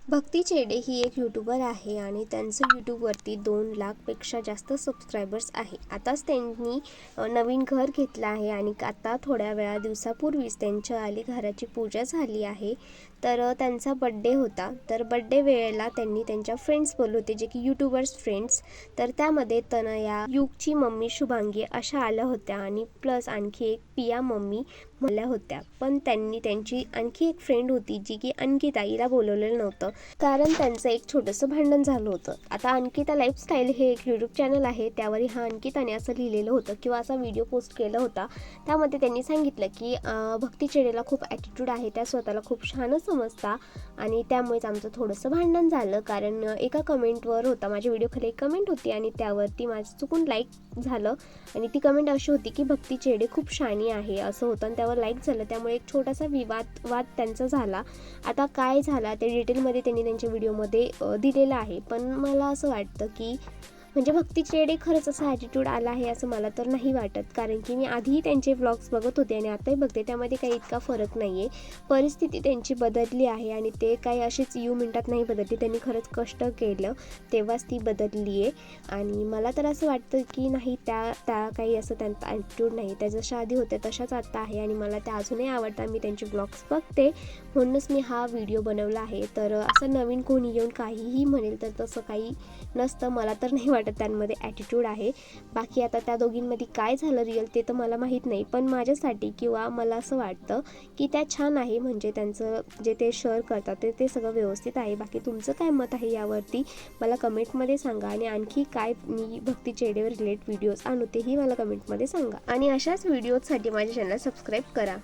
भक्ती चेडे ही एक यूट्यूबर आहे आणि त्यांचं यूट्यूबवरती 2 लाखपेक्षा जास्त सबस्क्रायबर्स आहे. आताच त्यांनी नवीन घर घेतलं आहे आणि आता थोड्या दिवसापूर्वीच त्यांच्या घराची पूजा झाली आहे. तर त्यांचा बड्डे होता. तर बड्डे वेळेला त्यांनी त्यांच्या फ्रेंड्स बोलवले होते, जे की यूट्यूबर्स फ्रेंड्स. तर त्यामध्ये तनया, युगची मम्मी शुभांगी अशा आल्या होत्या आणि प्लस आणखी एक पिया मम्मी आल्या होत्या. पण त्यांनी त्यांची आणखी एक फ्रेंड होती, जी की अंकिता, हिला बोलवलेलं नव्हतं, कारण त्यांचं एक छोटंसं भांडण झालं होतं. आता अंकिता लाईफस्टाईल हे एक यूट्यूब चॅनल आहे, त्यावर अंकिताने असं लिहिलेलं होतं किंवा असा व्हिडिओ पोस्ट केला होता. त्यामध्ये त्यांनी सांगितलं की भक्ती चेडेला खूप ॲटिट्यूड आहे, त्या स्वतःला खूप छान समजता आणि त्यामुळेच आमचं थोडंसं भांडण झालं. कारण एका कमेंटवर होता, माझ्या व्हिडिओखाली एक कमेंट होती आणि त्यावरती माझं चुकून लाईक झालं आणि ती कमेंट अशी होती की भक्ती चेडे खूप शानी आहे असं होतं आणि त्यावर लाईक झालं. त्यामुळे एक छोटासा वाद त्यांचा झाला. आता काय झाला ते डिटेलमध्ये त्यांनी त्यांच्या व्हिडिओमध्ये दिलेलं आहे. पण मला असं वाटतं की म्हणजे भक्ती चेडे खरंच असा ॲटिट्यूड आला आहे असं मला तर नाही वाटत. कारण की मी आधीही त्यांचे व्लॉग्स बघत होते आणि आताही बघते, त्यामध्ये काही इतका फरक नाही आहे. परिस्थिती त्यांची बदलली आहे आणि ते काही अशीच मिनिटात नाही बदलली. त्यांनी खरंच कष्ट केलं तेव्हाच ती बदलली आहे. आणि मला तर असं वाटतं की नाही, त्या काही असं त्यांचा ॲटिट्यूड नाही, त्या जशा आधी होत्या तशाच आत्ता आहे आणि मला त्या अजूनही आवडतात. मी त्यांचे व्लॉग्स बघते म्हणूनच मी हा व्हिडिओ बनवला आहे. तर असं नवीन कोणी येऊन काहीही म्हणेल तर तसं काही नसतं. मला तर नाही वाटत त्यांमध्ये ॲटिट्यूड आहे. बाकी आता त्या दोघींमध्ये काय झालं रिअल ते तर मला माहीत नाही, पण माझ्यासाठी किंवा मला असं वाटतं की त्या छान आहे. म्हणजे त्यांचं जे ते शेअर करतात ते सगळं व्यवस्थित आहे. बाकी तुमचं काय मत आहे यावरती मला कमेंटमध्ये सांगा आणि आणखी काय मी भक्ती चेडेवर रिलेटेड व्हिडिओज आणू तेही मला कमेंटमध्ये सांगा आणि अशाच व्हिडिओजसाठी माझ्या चॅनल सबस्क्राईब करा.